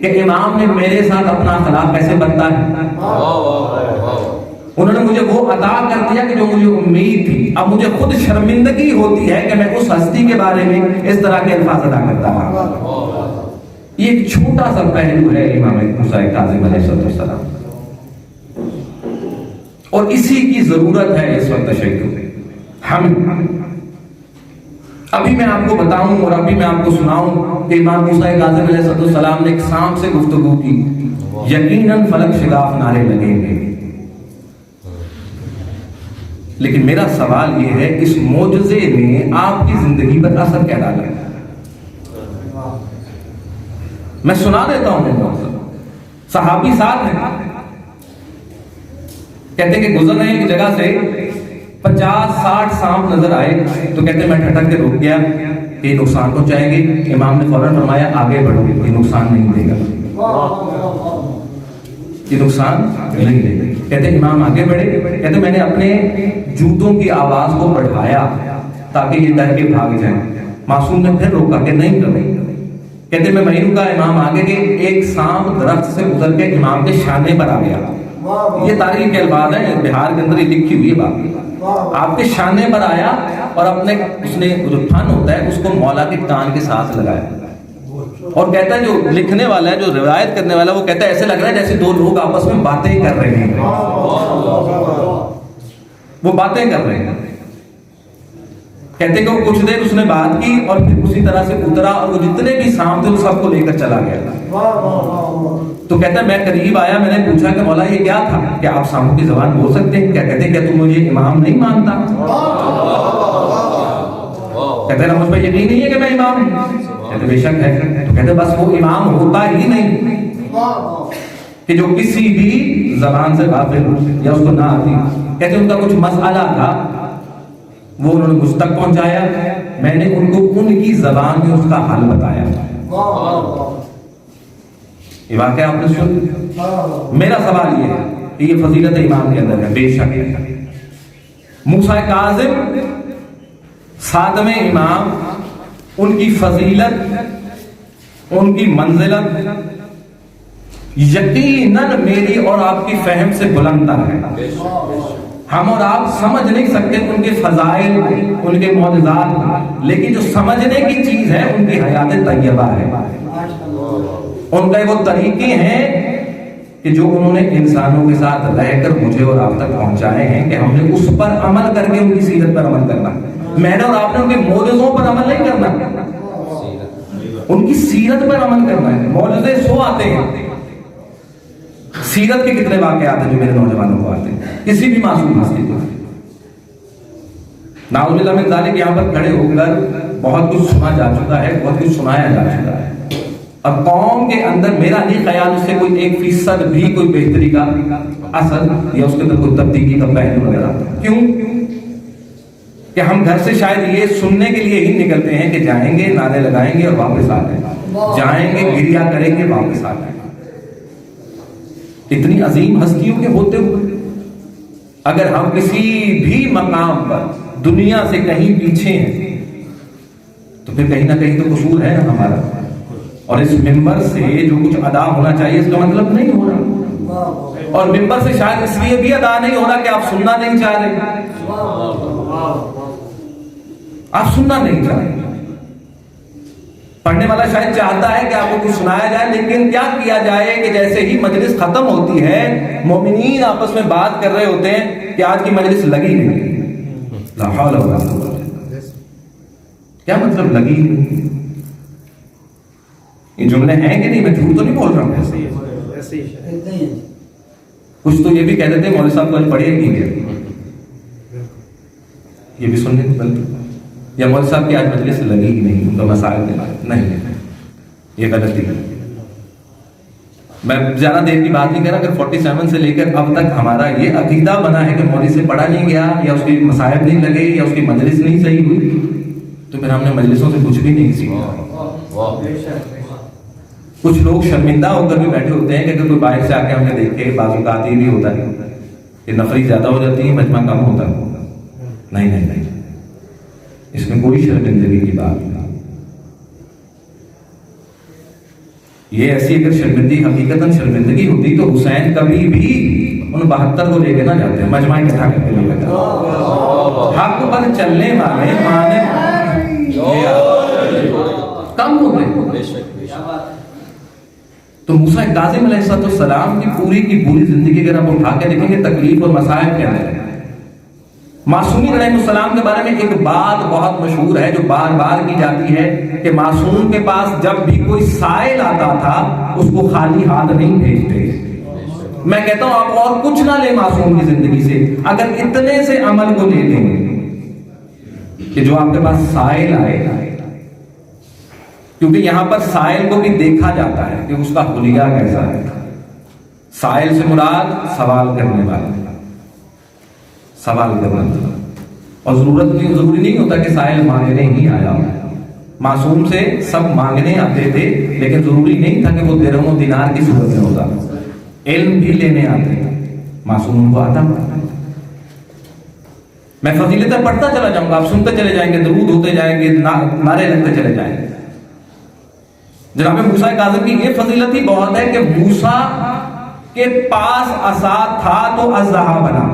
Speaker 3: کہ امام نے میرے ساتھ اپنا اخلاق کیسے برتا ہے؟ انہوں نے مجھے وہ عطا کر دیا کہ جو مجھے امید تھی. اب مجھے خود شرمندگی ہوتی ہے کہ میں اس ہستی کے بارے میں اس طرح کے الفاظ ادا کرتا ہوں. یہ ایک چھوٹا سا پہلو ہے امام موسیٰ کاظم علیہ السلام، اور اسی کی ضرورت ہے اس وقت تشیع. ہم ابھی میں آپ کو بتاؤں اور ابھی میں آپ کو سناؤں کہ امام موسیٰ کاظم علیہ السلام نے ایک سانپ سے گفتگو کی، یقیناً فلک شگاف نعرے لگیں گے. لیکن میرا سوال یہ ہے اس معجزے نے آپ کی زندگی پر اثر کیا ڈالا؟ میں سنا دیتا ہوں. صحابی ساتھ ہیں، کہتے کہ گزر رہے ایک جگہ سے 50-60 سانپ نظر آئے، تو کہتے میں ٹھٹک کے رک گیا کہ یہ نقصان پہنچائیں گے. امام نے فوراً فرمایا آگے بڑھو، یہ نقصان نہیں دے گا، یہ نقصان نہیں دے گا. کہتے امام آگے بڑھے. کہتے میں نے اپنے جوتوں کی آواز کو بڑھایا تاکہ یہ ڈر کے بھاگ جائیں. معصوم نے پھر روکا کہ نہیں کرو. کہتے میں وہیں رکا، امام آگے گئے، ایک سانپ درخت سے اتر کے امام کے شانے پر آ گیا. یہ تاریخ کے الفاظ ہیں، بہار کے اندر یہ لکھی ہوئی ہے بات. آپ کے شانے پر آیا اور اپنے اس نے جو تھن ہوتا ہے اس کو مولا کے کان کے ساتھ لگایا. اور کہتا ہے جو لکھنے والا ہے، جو روایت کرنے والا، وہ کہتا ہے ایسے لگ رہا ہے جیسے دو لوگ آپس میں باتیں کر رہے ہیں. وہ باتیں کر رہے ہیں. کہتے کہ وہ کچھ دیر اس نے بات کی اور پھر اسی طرح سے اترا اور وہ جتنے بھی سام تھے وہ سب کو لے کر چلا گیا. تو کہتا ہے میں قریب آیا، میں نے پوچھا کہ مولا یہ کیا تھا؟ کیا آپ ساموں کی زبان بول سکتے ہیں؟ کیا کہتے کیا تم مجھے امام نہیں مانتا؟ کہتے ہیں مجھ پہ یقین نہیں ہے کہ میں امام ہوں؟ کہتے بے شک ہے. تو کہتے بس وہ امام ہوتا ہی نہیں کہ جو کسی بھی زبان سے غافل ہو یا اس کو نہ آتی. کہتے ان کا کچھ مسئلہ تھا، وہ انہوں نے مجھ تک پہنچایا، میں نے ان کو ان کی زبان میں اس کا حل بتایا. یہ واقعہ آپ نے سن. میرا سوال یہ ہے کہ یہ فضیلت امام کے اندر ہے، بے شک ہے. موسیٰ کاظم 7ویں امام، ان کی فضیلت، ان کی منزلت یقیناً میری اور آپ کی فہم سے بلند تر ہے. ہم اور آپ سمجھ نہیں سکتے ان کے فضائل، ان کے معجزات، لیکن جو سمجھنے کی چیز ہے ان کی حیات طیبہ ہے، ان کے وہ طریقے ہیں کہ جو انہوں نے انسانوں کے ساتھ رہ کر مجھے اور آپ تک پہنچائے ہیں کہ ہم نے اس پر عمل کر کے ان کی سیرت پر عمل کرنا. میں نے اور آپ نے ان کے معجزوں پر عمل نہیں کرنا، ان کی سیرت پر عمل کرنا ہے. معجزے 100 آتے ہیں، سیرت کے کتنے واقعات ہیں جو میرے نوجوانوں کو آتے ہیں کسی بھی معصوم ہستی کو. نعوذ باللہ من ذالک یہاں پر کھڑے ہو کر بہت کچھ سنا جا چکا ہے، بہت کچھ سنایا جا چکا ہے. اب قوم کے اندر میرا نہیں خیال اس سے کوئی 1% بھی کوئی بہتری کا اثر یا اس کے اندر کوئی تبدیلی کا پہلو نظر آتا. کیوں کہ ہم گھر سے شاید یہ سننے کے لیے ہی نکلتے ہیں کہ جائیں گے، نعرے لگائیں گے اور واپس آ جائیں گے، جائیں گے گریا کریں گے واپس آ جائیں گے. اتنی عظیم ہستیوں کے ہوتے ہوئے اگر ہم کسی بھی مقام پر دنیا سے کہیں پیچھے ہیں تو پھر کہیں نہ کہیں تو قصور ہے نا ہمارا. اور اس ممبر سے جو کچھ ادا ہونا چاہیے اس کا مطلب نہیں ہو رہا، اور ممبر سے شاید اس لیے بھی ادا نہیں ہو رہا کہ آپ سننا نہیں چاہ رہے، آپ سننا نہیں چاہ رہے. پڑھنے والا شاید چاہتا ہے کہ آپ کو کچھ سنایا جائے، لیکن کیا کیا جائے کہ جیسے ہی مجلس ختم ہوتی ہے مومنین آپس میں بات کر رہے ہوتے ہیں کہ آج کی مجلس لگی نہیں. لا حول ولا قوت. کیا مطلب لگی نہیں؟ یہ جملے ہیں کہ نہیں؟ میں جھوٹ تو نہیں بول رہا ہوں. کچھ تو یہ بھی کہہ دیتے مولوی صاحب کو آج پڑھے نہیں گئے، یہ بھی سننے کو ملتا. یا مولوی صاحب کی آج مجلس لگی ہی نہیں، ان کا مسائل نہیں، یہ غلطی ہے. میں زیادہ دیر کی بات نہیں کر رہا. اگر 47 سے لے کر اب تک ہمارا یہ عقیدہ بنا ہے کہ مولوی سے پڑھا نہیں گیا یا اس کی مسائل نہیں لگے یا اس کی مجلس نہیں صحیح ہوئی تو پھر ہم نے مجلسوں سے کچھ بھی نہیں سیکھا. کچھ لوگ شرمندہ ہو کر بھی بیٹھے ہوتے ہیں کہ اگر کوئی باہر سے آ کے ہم نے دیکھے، بعض اوقات یہ بھی ہوتا ہے کہ نفری زیادہ ہو جاتی ہے، مجمع کم ہوتا ہے. نہیں، اس میں کوئی شرمندگی کی بات نہیں. یہ ایسی اگر شرمندگی حقیقتاً شرمندگی ہوتی تو حسین کبھی بھی ان 72 کو لے کے نہ جاتے، مجمع اکٹھا کر کے لے کے جاتے. حق پر چلنے والے مانے کم ہوتے. تو موسیٰ کاظم علیہ السلام کی پوری زندگی اگر آپ اٹھا کے دیکھیں گے تکلیف اور مصائب کے اندر ہے. معصومین علیہ السلام کے بارے میں ایک بات بہت مشہور ہے جو بار بار کی جاتی ہے کہ معصوم کے پاس جب بھی کوئی سائل آتا تھا اس کو خالی ہاتھ نہیں بھیجتے. میں کہتا ہوں آپ اور کچھ نہ لیں معصوم کی زندگی سے، اگر اتنے سے عمل کو لے لیں کہ جو آپ کے پاس سائل آئے، کیونکہ یہاں پر سائل کو بھی دیکھا جاتا ہے کہ اس کا حلیہ کیسا ہے. سائل سے مراد سوال کرنے والا، سوال کرنا. اور ضروری نہیں ہوتا کہ سائل مانگنے ہی آیا ہو. معصوم سے سب مانگنے آتے تھے لیکن ضروری نہیں تھا کہ وہ درہم و دینار کی صورت میں ہوتا. علم بھی لینے آتے تھے، معصوم کو آتا. میں فضیلتیں پڑھتا چلا جاؤں گا، آپ سنتے چلے جائیں گے، درود ہوتے جائیں گے، نعرے لگتے چلے جائیں گے. جناب موسیٰ کاظم کی یہ فضیلت ہی بہت ہے کہ موسیٰ کے پاس عصا تھا تو اژدہا بنا.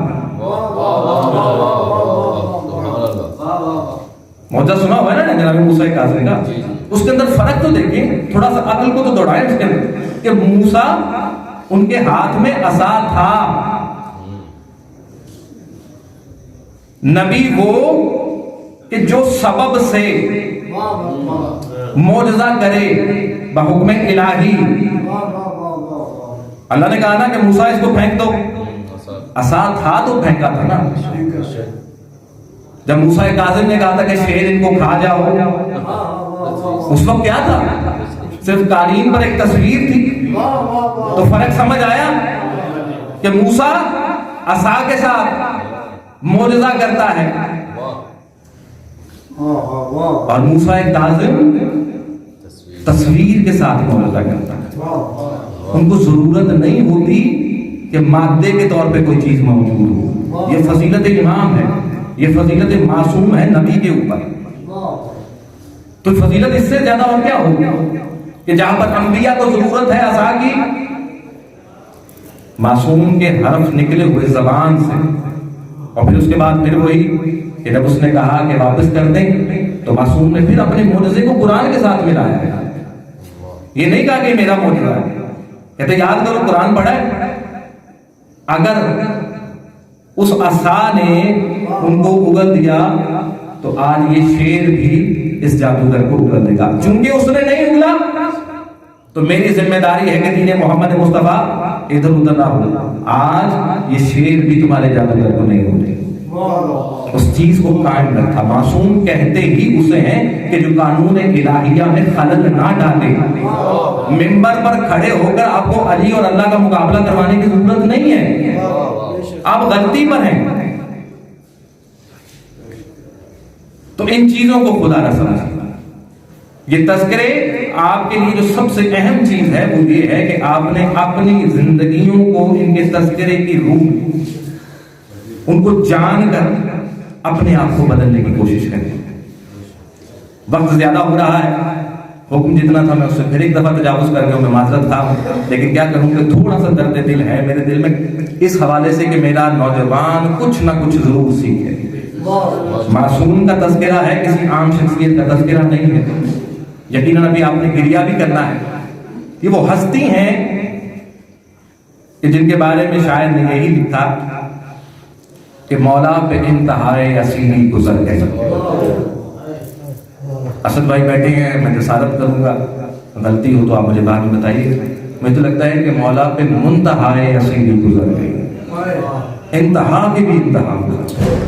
Speaker 3: معجزہ سنا ہوا ہے نا جناب موسیٰ کاظم کا. اس کے اندر فرق تو دیکھیں، تھوڑا سا عقل کو تو دوڑائیں اس کے اندر کہ موسیٰ ان کے ہاتھ میں عصا تھا. نبی وہ کہ جو سبب سے معجزہ کرے بحکم الہی. اللہ نے کہا نا کہ موسیٰ اس کو پھینک دو، عصا تھا تو پھینکا تھا نا. جب موسیٰ کاظم نے کہا تھا کہ شیر ان کو کھا جاؤ، اس وقت کیا تھا؟ صرف قالین پر ایک تصویر تھی. تو فرق سمجھ آیا کہ موسیٰ عصا کے ساتھ معجزہ کرتا ہے اور موسیٰ کاظم تصویر کے ساتھ معجزہ کرتا ہے. ان کو ضرورت نہیں ہوتی کہ مادے کے طور پہ کوئی چیز موجود ہو. یہ فضیلت امام ہے، یہ فضیلت معصوم ہے نبی کے اوپر. تو فضیلت اس سے زیادہ اور کیا ہوگی کہ جہاں پر انبیاء کو ضرورت ہے عصا کی، معصوم کے حرف نکلے ہوئے زبان سے اور پھر اس کے بعد پھر وہی کہ جب اس نے کہا کہ واپس کر دیں تو معصوم نے پھر اپنے معجزے کو قرآن کے ساتھ ملایا ہے. یہ نہیں کہا کہ میرا معجزہ ہے. کہتے یاد کرو قرآن پڑھا ہے. اگر اس عصا نے ان کو اگل دیا تو آج یہ شیر بھی اس جادوگر کو اگل دے گا. چونکہ اس نے نہیں اگلا تو میری ذمہ داری ہے کہ دین محمد مصطفیٰ ادھر ادھر نہ ہو. آج یہ شیر بھی تمہارے جادوگر کو نہیں ہوتے. اس چیز کو قائم رکھا. معصوم کہتے ہی اسے ہیں کہ جو قانون الہیہ میں خلل نہ ڈالے. منبر پر کھڑے ہو کر آپ کو علی اور اللہ کا مقابلہ کروانے کی ضرورت نہیں ہے. آپ غلطی پر ہیں. تو ان چیزوں کو خدا نہ سمجھیں. یہ تذکرے آپ کے لیے جو سب سے اہم چیز ہے وہ یہ ہے کہ آپ نے اپنی زندگیوں کو ان کے تذکرے کی روح ان کو جان کر اپنے آپ کو بدلنے کی کوشش کریں. وقت زیادہ ہو رہا ہے. حکم جتنا تھا میں اس سے پھر ایک دفعہ تجاوز کر گیا. میں معذرت تھا لیکن کیا کروں کہ تھوڑا سا درد دل ہے میرے دل میں اس حوالے سے کہ میرا نوجوان کچھ نہ کچھ ضرور سیکھے. معصوم کا تذکرہ ہے, کسی عام شخصیت کا تذکرہ نہیں ہے. یقیناً ابھی آپ نے گریہ بھی کرنا ہے. یہ وہ ہستی ہیں کہ جن کے بارے میں شاعر نے یہی لکھا کہ مولا پہ انتہائے اسیری گزر گئے. اسد بھائی بیٹھے ہیں, میں جسارت کروں گا, غلطی ہو تو آپ مجھے بعد میں بتائیے. مجھے تو لگتا ہے کہ مولا پہ منتہائے اسیری گزر گئے. انتہا کی بھی انتہا گزر.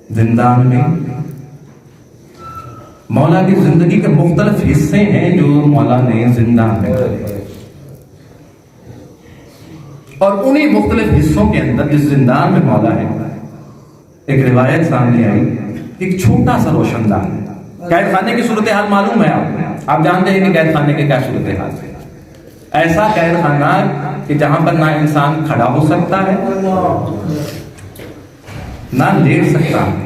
Speaker 3: زندان میں مولا کی زندگی کے مختلف حصے ہیں جو مولا نے زندان میں کرے, اور انہی مختلف حصوں کے اندر جس زندان میں مولا ہے ایک روایت سامنے آئی. ایک چھوٹا سا روشن دان ہے. قید خانے کی صورتحال معلوم ہے آپ جانتے ہیں کہ قید خانے کے کیا صورتحال ہے. ایسا قید خانہ کہ جہاں پر نہ انسان کھڑا ہو سکتا ہے نہ لیٹ سکتا ہے.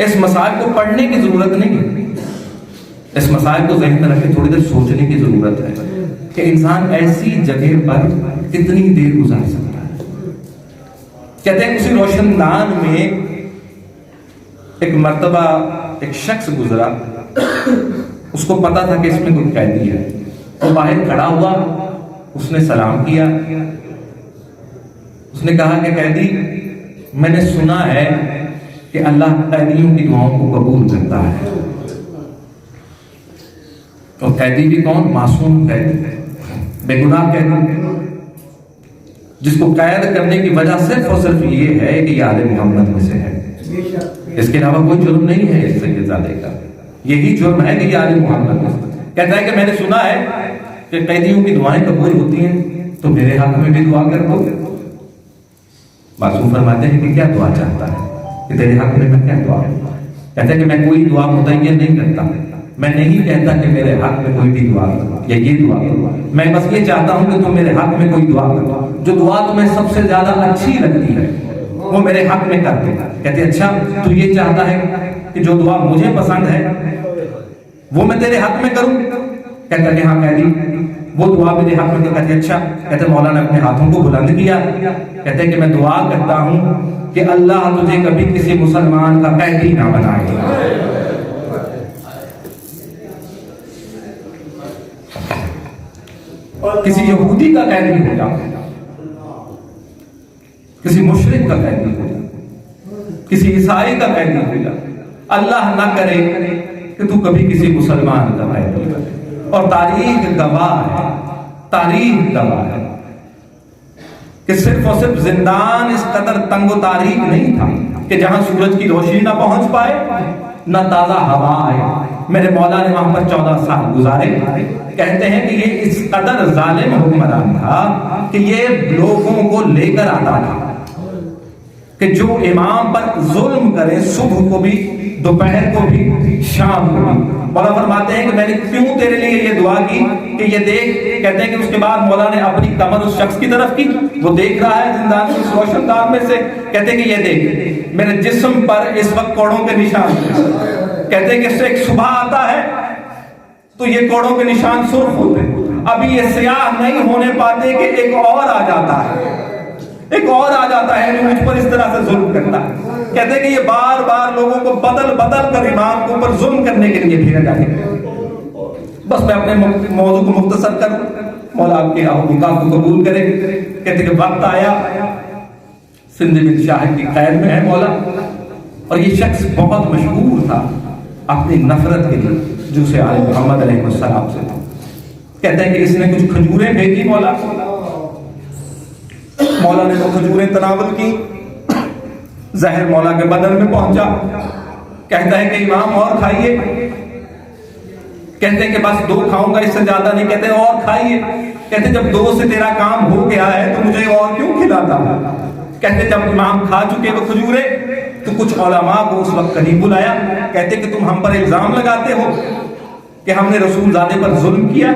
Speaker 3: اس مسائل کو پڑھنے کی ضرورت نہیں ہے. اس مسائل کو ذہن میں رکھ کے تھوڑی دیر سوچنے کی ضرورت ہے کہ انسان ایسی جگہ پر کتنی دیر گزار سکتا ہے. کہتے ہیں اسی روشن دان میں ایک مرتبہ ایک شخص گزرا. اس کو پتا تھا کہ اس میں کوئی قیدی ہے. وہ باہر کھڑا ہوا, اس نے سلام کیا. اس نے کہا کہ قیدی میں نے سنا ہے کہ اللہ قیدیوں کی دعاؤں کو قبول کرتا ہے. اور قیدی بھی کون؟ معصوم قیدی, بے گناہ قیدی, جس کو قید کرنے کی وجہ صرف اور صرف یہ ہے کہ یہ آل محمد میں سے ہے. اس کے علاوہ کوئی جرم نہیں ہے اس سید زادے کا. یہی جرم ہے کہ یہ آل محمد میں سے. کہتا ہے کہ میں نے سنا ہے کہ قیدیوں کی دعائیں قبول ہوتی ہیں تو میرے حق میں بھی دعا کر دو. معصوم فرماتے ہیں کہ کیا دعا چاہتا ہے کہ تیرے حق میں کیا دعا کروں. کہتا ہے کہ میں کوئی دعا متعین نہیں کرتا. میں نہیں کہتا کہ میرے حق میں کوئی بھی دعا کرو یا یہ دعا کرو. میں بس یہ چاہتا ہوں کہ تم میرے حق میں کوئی دعا کرو. جو دعا تمہیں سب سے زیادہ اچھی لگتی ہے وہ میرے حق میں کر دے. کہتے اچھا تو یہ چاہتا ہے کہ جو دعا مجھے پسند ہے وہ میں تیرے حق میں کروں. کہتا کہ ہاں قیدی وہ دعا میرے حق میں. کہتے اچھا. کہتے مولا نے اپنے ہاتھوں کو بلند کیا. کہتے کہ میں دعا کرتا ہوں کہ اللہ تجھے کبھی کسی مسلمان کا قیدی نہ بنائے. کسی یہودی کا قیدی ہو جا, کسی مشرک کا قیدی ہو جا, کسی عیسائی کا قیدی ہو جا. اللہ نہ کرے کہ تو کبھی کسی مسلمان کا قیدی ہو. اور تاریخ گواہ ہے, تاریخ گواہ ہے کہ صرف اور صرف زندان اس قدر تنگ و تاریک نہیں تھا کہ جہاں سورج کی روشنی نہ پہنچ پائے نہ تازہ ہوا آئے. میرے مولا نے وہاں پر 14 سال گزارے. کہتے ہیں کہ یہ اس قدر ظالم حکمران تھا کہ یہ لوگوں کو لے کر آتا تھا کہ جو امام پر ظلم کرے صبح کو بھی, دوپہر کو بھی, شام کو بھی. مولا فرماتے ہیں کہ میں نے کیوں تیرے لیے یہ دعا کی کہ یہ دیکھ. کہتے ہیں کہ اس کے بعد مولا نے اپنی کمر اس شخص کی طرف کی. وہ دیکھ رہا ہے زندان کی اس روشن دان میں سے. کہتے ہیں کہ یہ دیکھ میرے جسم پر اس وقت کوڑوں کے نشان. کہتے ہیں کہ اس سے ایک صبح آتا ہے تو یہ کوڑوں کے نشان سرخ ہوتے ہیں. ابھی یہ سیاہ نہیں ہونے پاتے کہ ایک اور آ جاتا ہے، ایک اور آ جاتا ہے جو مجھ پر اس طرح سے ظلم کرتا ہے۔ کہتے ہیں کہ یہ بار بار لوگوں کو بدل بدل کر امام کے اوپر ظلم کرنے کے لیے بھیجا جاتا ہے۔ بس میں اپنے موضوع کو مختصر کروں، مولا آپ کے حکم کو قبول کرے۔ کہتے ہیں کہ وقت آیا، سندھ بن شاہد کی قید میں ہے مولا، اور یہ شخص بہت مشہور تھا اپنی نفرت کے لیے جو سے آل محمد علیہ السلام سے تھا۔ کہتے ہیں کہ اس نے کچھ کھجوریں بھیجی مولا، مولا نے وہ کھجوریں تناول کی، زہر مولا کے بدن میں پہنچا۔ کہتا ہے کہ امام اور کھائیے، کہتے ہیں کہ بس 2 کھاؤں گا، اس سے زیادہ نہیں۔ کہتے ہیں اور کھائیے، کہتے ہیں جب 2 سے تیرا کام ہو گیا ہے تو مجھے اور کیوں کھلاتا؟ کہتے ہیں جب امام کھا چکے وہ کھجوریں تو کچھ علماء کو اس وقت قریب بلایا۔ کہتے کہ تم ہم پر الزام لگاتے ہو کہ ہم نے رسول زادے پر ظلم کیا،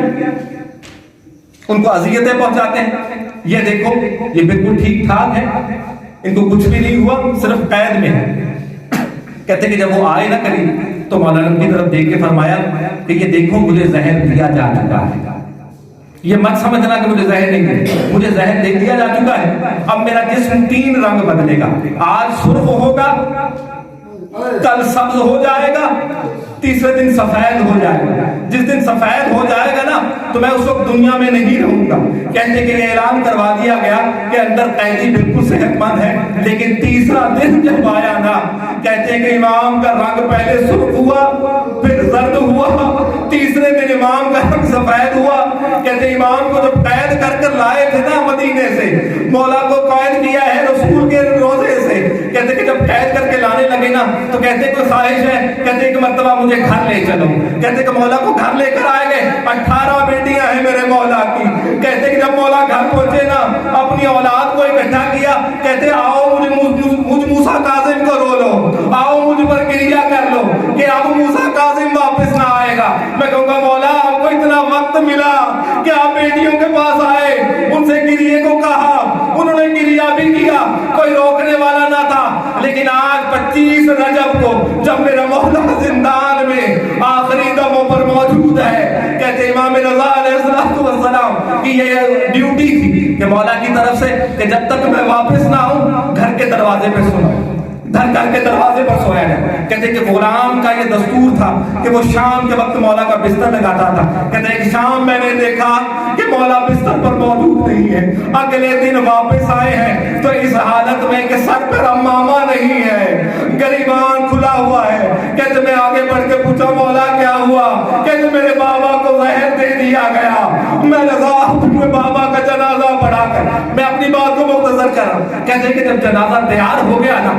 Speaker 3: ان کو اذیتیں پہنچاتے ہیں، یہ دیکھو یہ بالکل ٹھیک ٹھاک ہے، ان کو کچھ بھی نہیں ہوا، صرف قید میں ہے۔ کہتے کہ جب وہ آئے نہ قریب تو مولانا کی طرف دیکھ کے فرمایا کہ یہ دیکھو مجھے زہر دیا جا چکا ہے، یہ مت سمجھنا کہ مجھے زہر نہیں ہے، مجھے زہر دے دیا جا چکا ہے۔ اب میرا جسم 3 رنگ بدلے گا، آج سرخ ہوگا، کل سبز ہو جائے گا، تیسرے دن سفید ہو جائے گا۔ جس دن سفید ہو جائے گا نا تو میں اس وقت دنیا میں نہیں رہوں گا۔ کہتے کہ یہ اعلان کروا دیا گیا کہ اندر قیدی بالکل صحت مند ہے، لیکن تیسرا دن جب آیا نا، کہتے کہ امام کا رنگ پہلے سرخ ہوا پھر زرد ہوا، تیسرے دن امام کا رنگ سفید ہوا۔ کہتے امام کو جب قید کر کر لائے تھے نا مدینے سے، مولا کو قید کیا ہے رسول کے روزے سے، کہتے کہ جب قید کر کے لانے لگے نا تو کہتے کوئی خواہش ہے، کہتے کہ مرتبہ مجھے گھر لے چلو۔ کہتے کہ مولا کو گھر لے کر آئے گئے، 18 بیٹیاں ہیں میرے مولا کی۔ کہتے کہ جب مولا گھر پہنچے نا اپنی اولاد کو اکٹھا کیا، کہتے آؤ مجھ موسیٰ کاظم کو رو لو، آؤ مجھ پر گریہ کر لو کہ اب موسیٰ کاظم واپس نہ آئے گا۔ میں کہوں گا مولا آپ کو اتنا وقت ملا کہ آپ بیٹیوں کے پاس آئے، ان سے گریہ کو کہا، انہوں نے گریہ بھی کیا، کوئی روکنے والا نہ تھا۔ لیکن آج 25 رجب کو جب میرا مولا زندان میں آخری دموں پر موجود ہے، کہتے امام رضا علیہ السلام کی یہ ڈیوٹی تھی کہ مولا کی طرف سے کہ جب تک میں واپس نہ آؤں گھر کے دروازے پہ سونا، گھر کے دروازے پر سویا جائے۔ کہتے کہ غلام کا یہ دستور تھا کہ وہ شام کے وقت مولا کا بستر لگاتا تھا۔ کہتے ہیں کہ شام میں نے دیکھا کہ مولا بستر پر موجود نہیں ہے، اگلے دن واپس آئے ہیں تو اس حالت میں کہ سر پر امامہ نہیں ہے، گریبان کھلا ہوا ہے۔ کہتے میں آگے بڑھ کے پوچھا مولا کیا ہوا؟ کہتے میرے بابا کو زہر دے دیا گیا۔ میں رضا اپنے بابا کا جنازہ پڑھا کر میں اپنی بات کو مختصر کر رہا ہوں۔ کہتے کہ جب جنازہ تیار ہو گیا نا،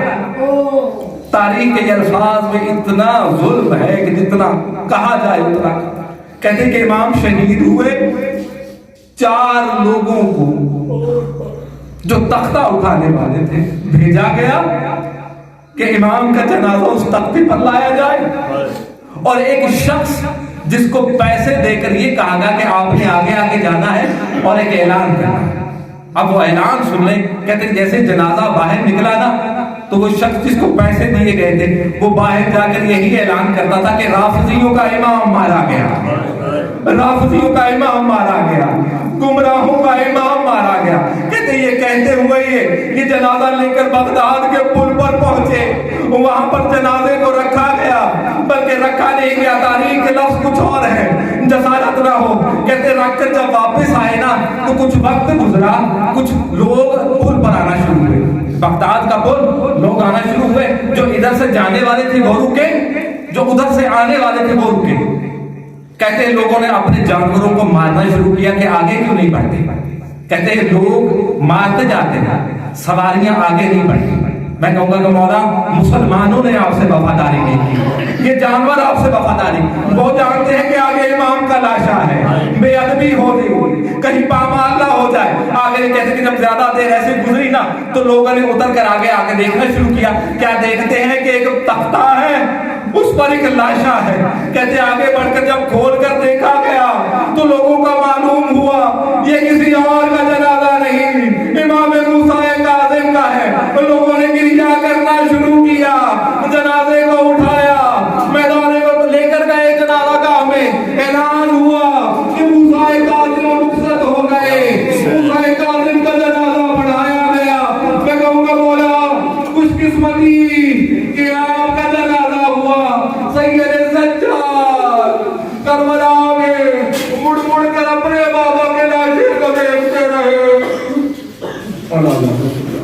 Speaker 3: تاریخ کے الفاظ میں اتنا ظلم ہے کہ جتنا کہا جائے اتنا۔ کہتے کہ امام شہید ہوئے، 4 لوگوں کو جو تختہ اٹھانے والے تھے بھیجا گیا کہ امام کا جنازہ اس تختے پر لایا جائے، اور ایک شخص جس کو پیسے دے کر یہ کہا گیا کہ آپ نے آگے آگے جانا ہے اور ایک اعلان کرنا ہے۔ اب وہ اعلان سن لیں۔ کہتے ہیں جیسے جنازہ باہر نکلا نا تو وہ شخص جس کو پیسے دیے گئے تھے وہ باہر جا کر یہی اعلان کرتا تھا کہ رافضیوں کا امام مارا گیا، رافضیوں کا امام مارا گیا، گمراہوں کا امام مارا گیا۔ کہتے یہ کہتے ہوئے یہ جنازہ لے کر بغداد کے پل پر پہنچے، وہاں پر جنازے کو رکھا گیا، بلکہ رکھا نہیں گیا، تاریخ کے لفظ کچھ اور ہے، جسارت نہ ہو۔ کہتے رکھ کر جب واپس آئے نا تو کچھ وقت گزرا، کچھ لوگ پل پر آنا شروع ہوئے، بغداد کا پل، لوگ آنا شروع ہوئے، جو ادھر سے جانے والے تھے وہ رکے، جو ادھر سے آنے والے تھے وہ رکے۔ کہتے ہیں لوگوں نے اپنے جانوروں کو مارنا شروع کیا کہ آگے کیوں نہیں بڑھتے۔ کہتے ہیں لوگ مارتے جاتے ہیں، سواریاں آگے نہیں بڑھتی۔ میں کہوں گا کہ مولا مسلمانوں نے آپ سے وفاداری نہیں کی، یہ جانور آپ سے وفاداری، وہ جانتے ہیں کہ آگے امام کا لاشا ہے، بے ادبی ہو رہی، کہیں پامال نہ ہو جائے۔ آگے کہتے کہ جب زیادہ دیر ایسے گزری نا تو لوگوں نے اتر کر آگے آگے دیکھنا شروع کیا۔ کیا دیکھتے ہیں کہ ایک تختہ ہے، اس پر ایک لاشا ہے۔ کہتے آگے بڑھ کر جب کھول کر دیکھا گیا تو لوگوں کا معلوم ہوا یہ کسی اور کا جنازہ نہیں، امام موسیٰ کاظم کا ہے۔ لوگوں نے گریہ کرنا شروع کیا، جنازے کو اٹھایا، میدان کو لے کر گئے جنازہ گاہ میں، اعلان ہوا کہ موسیٰ کاظم
Speaker 1: اور